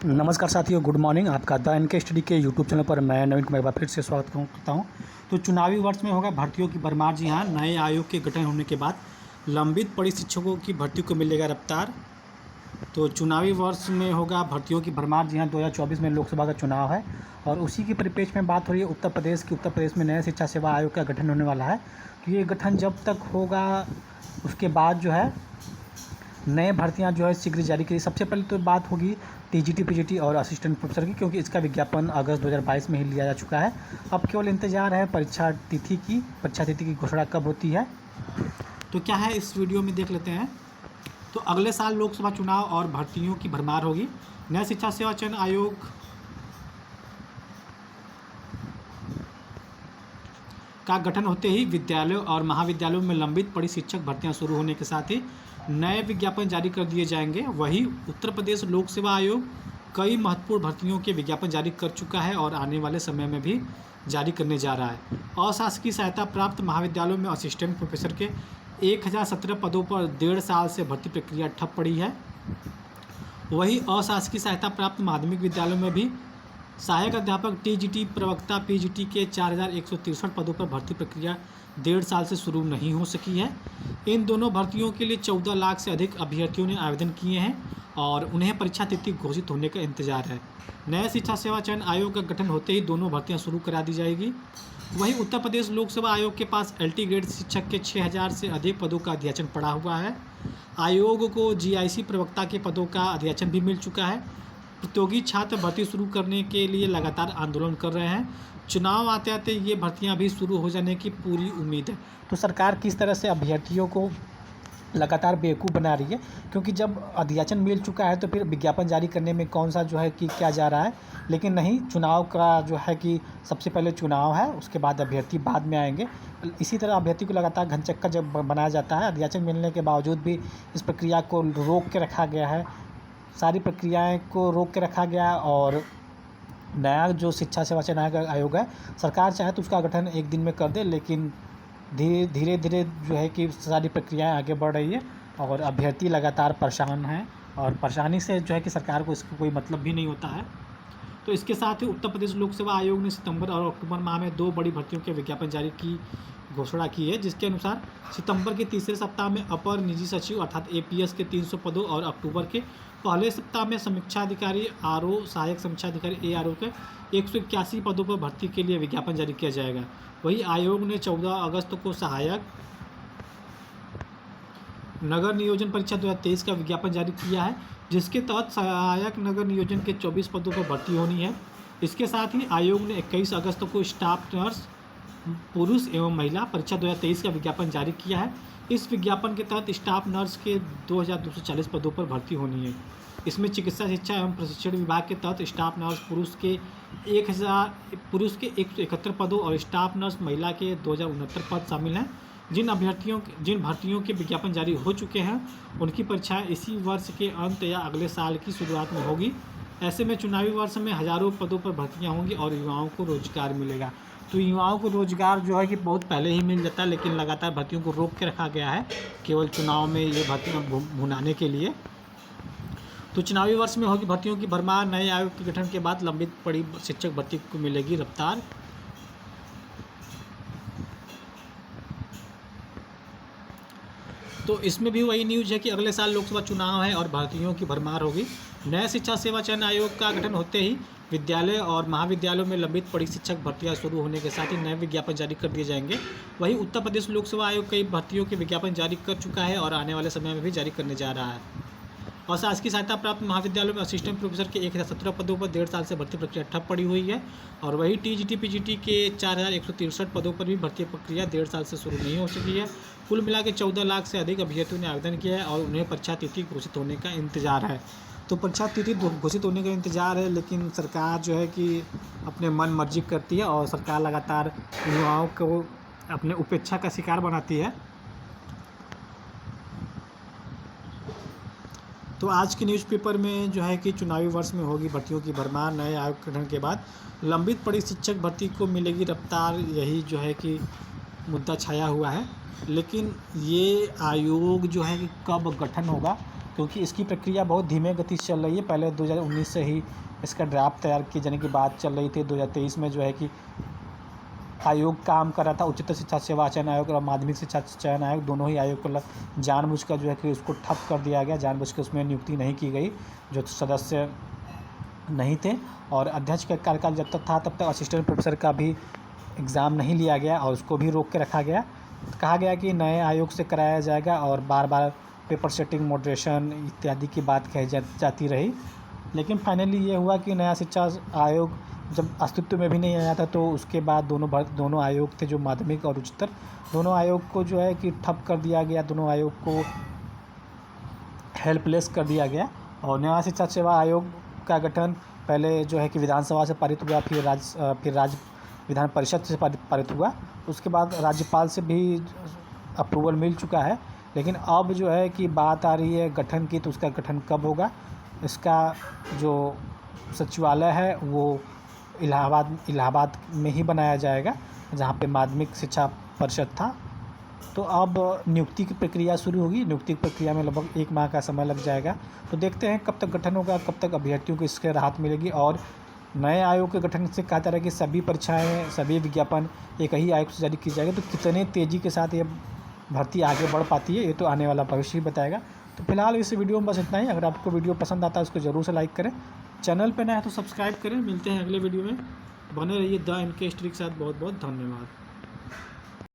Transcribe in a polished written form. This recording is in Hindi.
नमस्कार साथियों, गुड मॉर्निंग। आपका द एन के स्टडी के यूट्यूब चैनल पर मैं नवीन कुमार फिर से स्वागत करता हूं। तो चुनावी वर्ष में होगा भर्तियों की भरमार। जी हाँ, नए आयोग के गठन होने के बाद लंबित पड़ी शिक्षकों की भर्ती को मिलेगा रफ्तार। तो चुनावी वर्ष में होगा भर्तियों की भरमार। जी हाँ, 2024 में लोकसभा का चुनाव है और उसी के परिप्रेक्ष्य में बात हो रही है उत्तर प्रदेश की। उत्तर प्रदेश में नए शिक्षा सेवा आयोग का गठन होने वाला है। तो ये गठन जब तक होगा उसके बाद जो है नए भर्तियां जो है शीघ्र जारी की। सबसे पहले तो बात होगी टीजीटी, पीजीटी और असिस्टेंट प्रोफेसर की, क्योंकि इसका विज्ञापन अगस्त 2022 में ही लिया जा चुका है। अब केवल इंतजार है परीक्षा तिथि की घोषणा कब होती है। तो क्या है इस वीडियो में देख लेते हैं। तो अगले साल लोकसभा चुनाव और भर्तियों की भरमार होगी। नए शिक्षा सेवा चयन आयोग का गठन होते ही विद्यालयों और महाविद्यालयों में लंबित पड़ी शिक्षक भर्तियां शुरू होने के साथ ही नए विज्ञापन जारी कर दिए जाएंगे। वहीं उत्तर प्रदेश लोक सेवा आयोग कई महत्वपूर्ण भर्तियों के विज्ञापन जारी कर चुका है और आने वाले समय में भी जारी करने जा रहा है। अशासकीय सहायता प्राप्त महाविद्यालयों में असिस्टेंट प्रोफेसर के 1017 पदों पर 1.5 साल से भर्ती प्रक्रिया ठप पड़ी है। वहीं अशासकीय सहायता प्राप्त माध्यमिक विद्यालयों में भी सहायक अध्यापक, टीजीटी, प्रवक्ता, पीजीटी के 4163 पदों पर भर्ती प्रक्रिया 1.5 साल से शुरू नहीं हो सकी है। इन दोनों भर्तियों के लिए 14 लाख से अधिक अभ्यर्थियों ने आवेदन किए हैं और उन्हें परीक्षा तिथि घोषित होने का इंतजार है। नए शिक्षा सेवा चयन आयोग का गठन होते ही दोनों भर्तियां शुरू करा दी जाएगी। वहीं उत्तर प्रदेश लोक सेवा आयोग के पास एलटी ग्रेड शिक्षक के 6000 से अधिक पदों का अध्याचन पड़ा हुआ है। आयोग को जीआईसी प्रवक्ता के पदों का अध्याचन भी मिल चुका है। प्रतियोगी छात्र भर्ती शुरू करने के लिए लगातार आंदोलन कर रहे हैं। चुनाव आते आते ये भर्तियां भी शुरू हो जाने की पूरी उम्मीद है। तो सरकार किस तरह से अभ्यर्थियों को लगातार बेवकूफ़ बना रही है, क्योंकि जब अध्याचन मिल चुका है तो फिर विज्ञापन जारी करने में कौन सा जो है कि क्या जा रहा है। लेकिन नहीं, चुनाव का जो है कि सबसे पहले चुनाव है, उसके बाद अभ्यर्थी बाद में आएंगे। इसी तरह अभ्यर्थी को लगातार घनचक्कर जब बनाया जाता है, अध्याचन मिलने के बावजूद भी इस प्रक्रिया को रोक के रखा गया है, सारी प्रक्रियाएं को रोक के रखा गया। और नया जो शिक्षा सेवा चयन आयोग है, सरकार चाहे तो उसका गठन एक दिन में कर दे, लेकिन धीरे धीरे जो है कि सारी प्रक्रियाएं आगे बढ़ रही है और अभ्यर्थी लगातार परेशान हैं और परेशानी से जो है कि सरकार को इसका कोई मतलब भी नहीं होता है। तो इसके साथ ही उत्तर प्रदेश लोक सेवा आयोग ने सितंबर और अक्टूबर माह में 2 बड़ी भर्तियों के विज्ञापन जारी की घोषणा की है, जिसके अनुसार सितंबर के तीसरे सप्ताह में अपर निजी सचिव अर्थात एपीएस के 300 पदों और अक्टूबर के पहले सप्ताह में समीक्षा अधिकारी आरओ, सहायक समीक्षा अधिकारी एआरओ के 181 पदों पर भर्ती के लिए विज्ञापन जारी किया जाएगा। वहीं आयोग ने 14 अगस्त को सहायक नगर नियोजन परीक्षा 2023 का विज्ञापन जारी किया है, जिसके तहत सहायक नगर नियोजन के 24 पदों पर भर्ती होनी है। इसके साथ ही आयोग ने 21 अगस्त को स्टाफ नर्स पुरुष एवं महिला परीक्षा 2023 का विज्ञापन जारी किया है। इस विज्ञापन के तहत स्टाफ नर्स के 2240 पदों पर भर्ती होनी है। इसमें चिकित्सा शिक्षा एवं प्रशिक्षण विभाग के तहत स्टाफ नर्स पुरुष के 171 पदों और स्टाफ नर्स महिला के 2069 पद शामिल हैं। जिन भर्तियों के विज्ञापन जारी हो चुके हैं उनकी परीक्षाएं इसी वर्ष के अंत या अगले साल की शुरुआत में होगी। ऐसे में चुनावी वर्ष में हज़ारों पदों पर भर्तियां होंगी और युवाओं को रोजगार मिलेगा। तो युवाओं को रोजगार जो है कि बहुत पहले ही मिल जाता है, लेकिन लगातार भर्तियों को रोक के रखा गया है केवल चुनाव में ये भर्तियाँ भुनाने के लिए। तो चुनावी वर्ष में होगी भर्तियों की भरमार। नए आयोग के गठन के बाद लंबित पड़ी शिक्षक भर्ती को मिलेगी रफ्तार। तो इसमें भी वही न्यूज़ है कि अगले साल लोकसभा चुनाव है और भर्तियों की भरमार होगी। नए शिक्षा सेवा चयन आयोग का गठन होते ही विद्यालय और महाविद्यालयों में लंबित पड़ी शिक्षक भर्तियां शुरू होने के साथ ही नए विज्ञापन जारी कर दिए जाएंगे। वहीं उत्तर प्रदेश लोक सेवा आयोग कई भर्तियों के विज्ञापन जारी कर चुका है और आने वाले समय में भी जारी करने जा रहा है। और शासकीय सहायता प्राप्त महाविद्यालयों में असिस्टेंट प्रोफेसर के 1017 पदों पर 1.5 साल से भर्ती प्रक्रिया ठप पड़ी हुई है। और वही टीजीटी, पीजीटी के 4163 पदों पर भी भर्ती प्रक्रिया 1.5 साल से शुरू नहीं हो सकी है। कुल मिला के 14 लाख से अधिक अभ्यर्थियों ने आवेदन किया है और उन्हें परीक्षा तिथि घोषित होने का इंतजार है। तो परीक्षा तिथि घोषित होने का इंतजार है, लेकिन सरकार जो है कि अपने मन मर्जी करती है और सरकार लगातार युवाओं को अपने उपेक्षा का शिकार बनाती है। तो आज के न्यूज़पेपर में जो है कि चुनावी वर्ष में होगी भर्तियों की भरमार। नए आयोग गठन के बाद लंबित पड़ी शिक्षक भर्ती को मिलेगी रफ्तार, यही जो है कि मुद्दा छाया हुआ है। लेकिन ये आयोग जो है कि कब गठन होगा क्योंकि इसकी प्रक्रिया बहुत धीमे गति से चल रही है। पहले 2019 से ही इसका ड्राफ्ट तैयार किए जाने की बात चल रही थी। 2023 में जो है कि आयोग काम कर रहा था, उच्चतर शिक्षा सेवा चयन आयोग और माध्यमिक शिक्षा चयन आयोग, दोनों ही आयोग को जानबूझकर जो है कि उसको ठप कर दिया गया, जानबूझकर उसमें नियुक्ति नहीं की गई जो सदस्य नहीं थे। और अध्यक्ष का कार्यकाल जब तक था तब तक असिस्टेंट प्रोफेसर का भी एग्ज़ाम नहीं लिया गया और उसको भी रोक के रखा गया। कहा गया कि नए आयोग से कराया जाएगा और बार बार पेपर सेटिंग, मॉडरेशन इत्यादि की बात कही जाती रही। लेकिन फाइनली ये हुआ कि नया शिक्षा आयोग जब अस्तित्व में भी नहीं आया था तो उसके बाद दोनों आयोग थे जो माध्यमिक और उच्चतर, दोनों आयोग को जो है कि ठप कर दिया गया, दोनों आयोग को हेल्पलेस कर दिया गया। और नया शिक्षा सेवा आयोग का गठन पहले जो है कि विधानसभा से पारित हुआ, फिर राज्य विधान परिषद से पारित हुआ, उसके बाद राज्यपाल से भी अप्रूवल मिल चुका है। लेकिन अब जो है कि बात आ रही है गठन की, तो उसका गठन कब होगा? इसका जो सचिवालय है वो इलाहाबाद में ही बनाया जाएगा जहाँ पे माध्यमिक शिक्षा परिषद था। तो अब नियुक्ति की प्रक्रिया शुरू होगी। नियुक्ति की प्रक्रिया में लगभग 1 माह का समय लग जाएगा। तो देखते हैं कब तक गठन होगा, कब तक अभ्यर्थियों को इससे राहत मिलेगी। और नए आयोग के गठन से कहा जा रहा है कि सभी परीक्षाएं, सभी विज्ञापन एक ही आयोग से जारी की जाएगी। तो कितने तेज़ी के साथ ये भर्ती आगे बढ़ पाती है ये तो आने वाला भविष्य ही बताएगा। तो फिलहाल इस वीडियो में बस इतना ही। अगर आपको वीडियो पसंद आता है उसको ज़रूर से लाइक करें, चैनल पे नया है तो सब्सक्राइब करें। मिलते हैं अगले वीडियो में, बने रहिए द इनके हिस्ट्री के साथ। बहुत बहुत धन्यवाद।